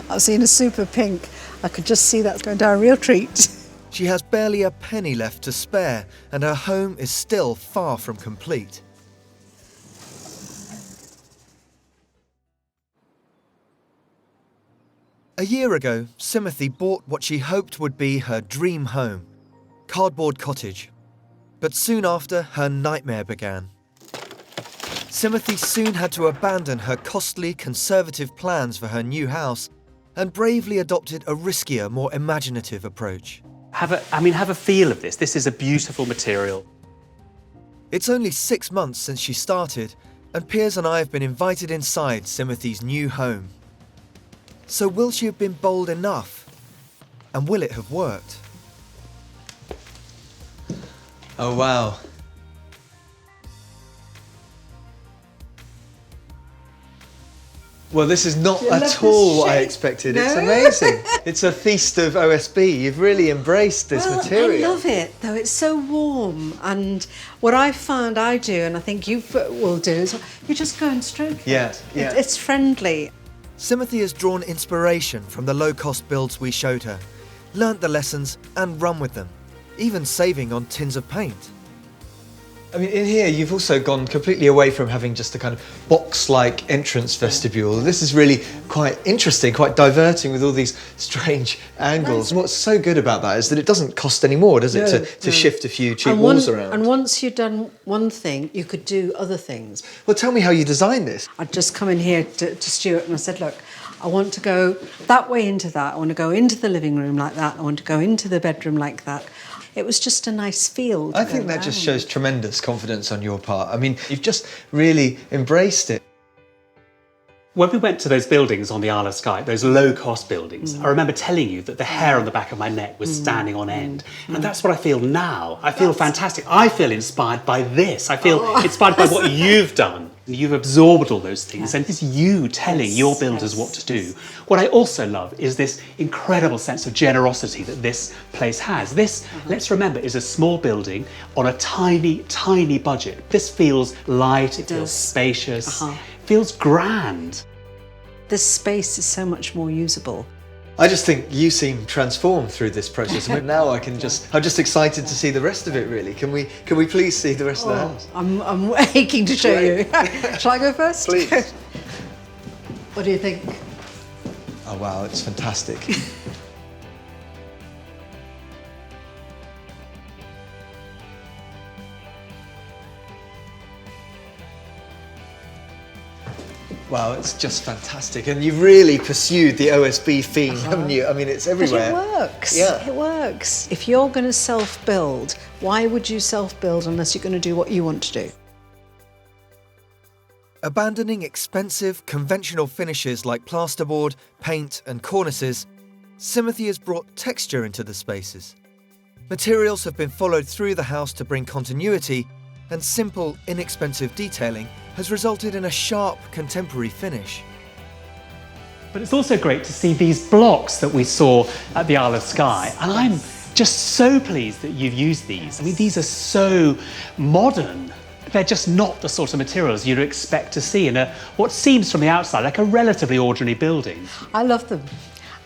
I've seen a super pink. I could just see that's going down a real treat. She has barely a penny left to spare, and her home is still far from complete. A year ago, Sumati bought what she hoped would be her dream home, Cardboard Cottage. But soon after, her nightmare began. Sumati soon had to abandon her costly, conservative plans for her new house and bravely adopted a riskier, more imaginative approach. Have a feel of this. This is a beautiful material. It's only 6 months since she started, and Piers and I have been invited inside Sumati's new home. So will she have been bold enough? And will it have worked? Oh, wow. Well, this is not at all what I expected. No? It's amazing. It's a feast of OSB. You've really embraced this material. I love it, though. It's so warm. And what I found I do, and I think you will do, is you just go and stroke it. Yeah. It's friendly. Sumati has drawn inspiration from the low-cost builds we showed her, learnt the lessons and run with them, even saving on tins of paint. I mean, in here, you've also gone completely away from having just a kind of box-like entrance vestibule. This is really quite interesting, quite diverting with all these strange angles. And what's so good about that is that it doesn't cost any more, does it, to shift a few cheap walls around? And once you've done one thing, you could do other things. Well, tell me how you designed this. I'd just come in here to Stuart and I said, look, I want to go that way into that. I want to go into the living room like that. I want to go into the bedroom like that. It was just a nice feel. I think that just shows tremendous confidence on your part. I mean, you've just really embraced it. When we went to those buildings on the Isle of Skye, those low-cost buildings, I remember telling you that the hair on the back of my neck was standing on end. And that's what I feel now. I feel fantastic. I feel inspired by this. I feel inspired by what you've done. You've absorbed all those things, and it's you telling your builders what to do. What I also love is this incredible sense of generosity that this place has. This, let's remember, is a small building on a tiny, tiny budget. This feels light, it feels spacious, feels grand. This space is so much more usable. I just think you seem transformed through this process. I mean, now I'm just excited to see the rest of it, really. Can we please see the rest of the house? I'm aching to show you. Shall I go first? Please. What do you think? Oh wow, it's fantastic. Wow, it's just fantastic. And you've really pursued the OSB theme, haven't you? I mean, it's everywhere. But it works. Yeah. It works. If you're going to self-build, why would you self-build unless you're going to do what you want to do? Abandoning expensive, conventional finishes like plasterboard, paint and cornices, Sumati has brought texture into the spaces. Materials have been followed through the house to bring continuity, and simple, inexpensive detailing has resulted in a sharp, contemporary finish. But it's also great to see these blocks that we saw at the Isle of Skye, and I'm just so pleased that you've used these. I mean, these are so modern. They're just not the sort of materials you'd expect to see in what seems from the outside like a relatively ordinary building. I love them.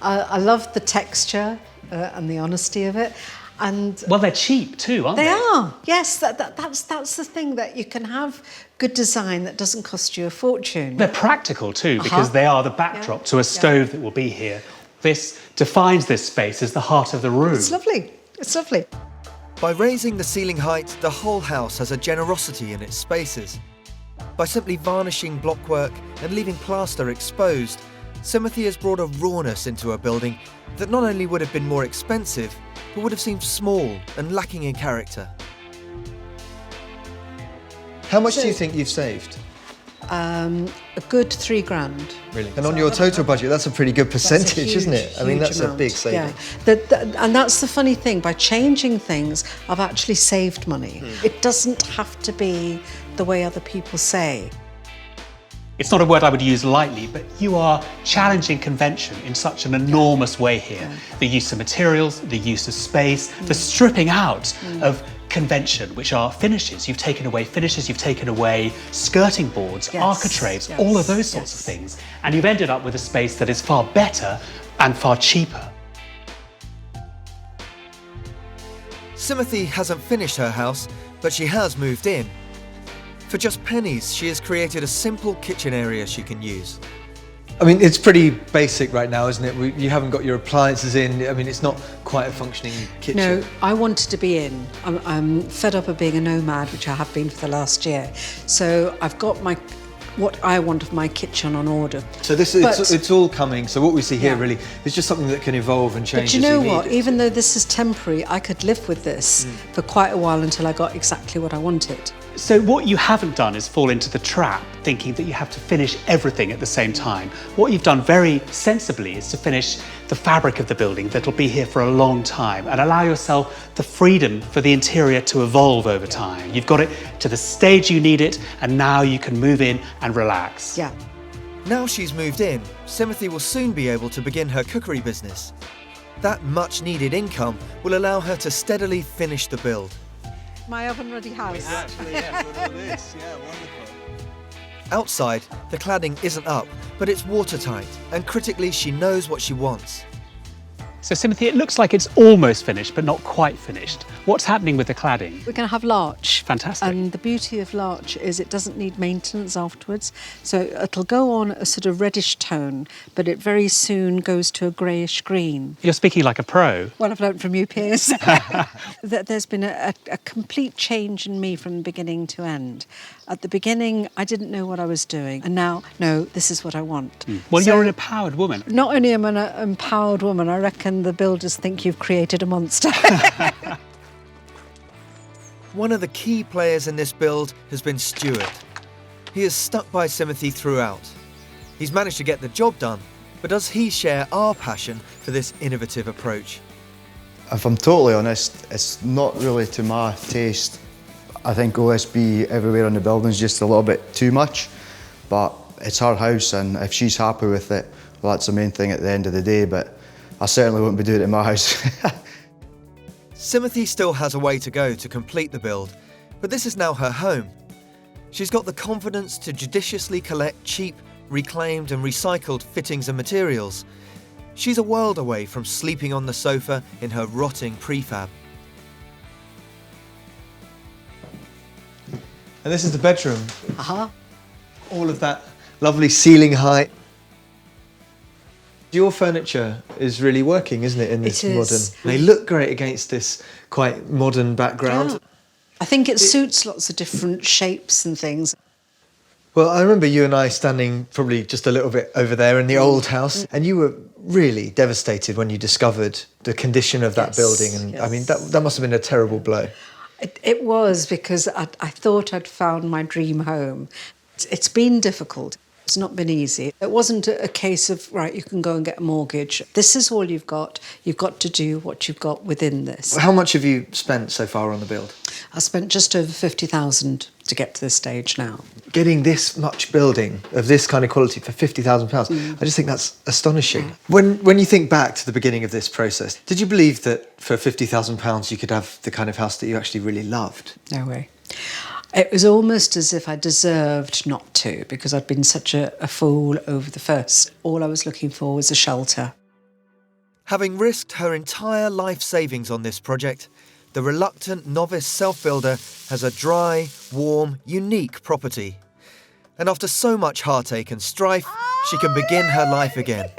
I love the texture and the honesty of it. And well, they're cheap too, aren't they? They are. Yes, that's the thing, that you can have good design that doesn't cost you a fortune. They're practical too, because they are the backdrop to a stove that will be here. This defines this space as the heart of the room. It's lovely. It's lovely. By raising the ceiling height, the whole house has a generosity in its spaces. By simply varnishing blockwork and leaving plaster exposed, Sumati has brought a rawness into a building that not only would have been more expensive, but would have seemed small and lacking in character. How much do you think you've saved? A good £3,000. Really? And on your total budget, that's a pretty good percentage, isn't it? I mean, that's a big saving. Yeah. And that's the funny thing. By changing things, I've actually saved money. It doesn't have to be the way other people say. It's not a word I would use lightly, but you are challenging convention in such an enormous way here. The use of materials, the use of space, the stripping out of convention, which are finishes. You've taken away finishes, you've taken away skirting boards, architraves, all of those sorts of things. And you've ended up with a space that is far better and far cheaper. Sumati hasn't finished her house, but she has moved in. For just pennies, she has created a simple kitchen area she can use. I mean, it's pretty basic right now, isn't it? You haven't got your appliances in. I mean, it's not quite a functioning kitchen. No, I wanted to be in. I'm fed up of being a nomad, which I have been for the last year. So I've got what I want of my kitchen on order. So it's all coming. So what we see here really is just something that can evolve and change. But you know what? Even though this is temporary, I could live with this for quite a while until I got exactly what I wanted. So what you haven't done is fall into the trap thinking that you have to finish everything at the same time. What you've done very sensibly is to finish the fabric of the building that'll be here for a long time and allow yourself the freedom for the interior to evolve over time. You've got it to the stage you need it, and now you can move in and relax. Yeah. Now she's moved in, Sumati will soon be able to begin her cookery business. That much needed income will allow her to steadily finish the build. My oven-ready house. Actually, yeah, with all this, yeah, wonderful. Outside, the cladding isn't up, but it's watertight, and critically, she knows what she wants. So Sumati, it looks like it's almost finished, but not quite finished. What's happening with the cladding? We're going to have larch. Fantastic. And the beauty of larch is it doesn't need maintenance afterwards. So it'll go on a sort of reddish tone, but it very soon goes to a greyish green. You're speaking like a pro. Well, I've learnt from you, Piers. There's been a complete change in me from beginning to end. At the beginning, I didn't know what I was doing. And now, no, this is what I want. Well, you're an empowered woman. Not only am I an empowered woman, I reckon the builders think you've created a monster. one of the key players in this build has been Stuart. He has stuck by Sumati throughout. He's managed to get the job done, but does he share our passion for this innovative approach? If I'm totally honest, it's not really to my taste. I think OSB everywhere on the building is just a little bit too much, but it's her house, and if she's happy with it, well, that's the main thing at the end of the day, but I certainly wouldn't be doing it in my house. Sumati still has a way to go to complete the build, but this is now her home. She's got the confidence to judiciously collect cheap, reclaimed and recycled fittings and materials. She's a world away from sleeping on the sofa in her rotting prefab. And this is the bedroom. All of that lovely ceiling height. Your furniture is really working, isn't it, in this modern? They look great against this quite modern background. Yeah. I think it suits lots of different shapes and things. Well, I remember you and I standing probably just a little bit over there in the old house, and you were really devastated when you discovered the condition of that building. And I mean, that must have been a terrible blow. It was, because I thought I'd found my dream home. It's been difficult. It's not been easy. It wasn't a case of, right, you can go and get a mortgage. This is all you've got. You've got to do what you've got within this. How much have you spent so far on the build? I spent just over 50,000 to get to this stage now. Getting this much building of this kind of quality for £50,000, I just think that's astonishing. When you think back to the beginning of this process, did you believe that for £50,000 you could have the kind of house that you actually really loved? No way. It was almost as if I deserved not to, because I'd been such a fool over the first. All I was looking for was a shelter. Having risked her entire life savings on this project, the reluctant novice self-builder has a dry, warm, unique property. And after so much heartache and strife, she can begin her life again.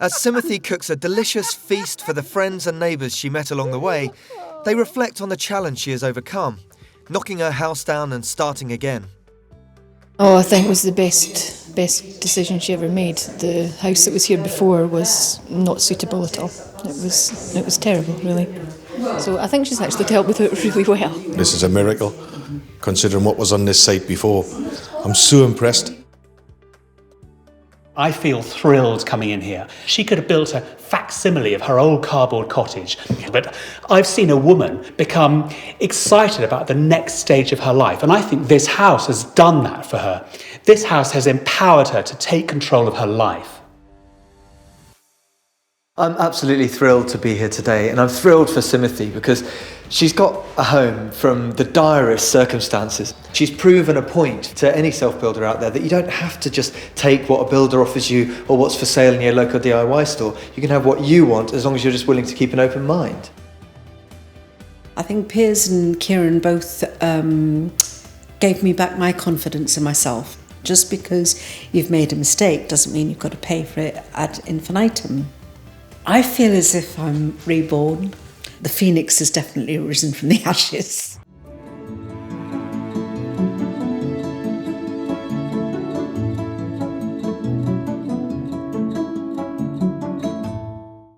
As Sumati cooks a delicious feast for the friends and neighbours she met along the way, they reflect on the challenge she has overcome, knocking her house down and starting again. Oh, I think it was the best decision she ever made. The house that was here before was not suitable at all. It was terrible, really. So I think she's actually dealt with it really well. This is a miracle, considering what was on this site before. I'm so impressed. I feel thrilled coming in here. She could have built a facsimile of her old cardboard cottage, but I've seen a woman become excited about the next stage of her life, and I think this house has done that for her. This house has empowered her to take control of her life. I'm absolutely thrilled to be here today, and I'm thrilled for Sumati because she's got a home from the direst circumstances. She's proven a point to any self-builder out there that you don't have to just take what a builder offers you or what's for sale in your local DIY store. You can have what you want as long as you're just willing to keep an open mind. I think Piers and Kieran both gave me back my confidence in myself. Just because you've made a mistake doesn't mean you've got to pay for it ad infinitum. I feel as if I'm reborn. The phoenix has definitely risen from the ashes.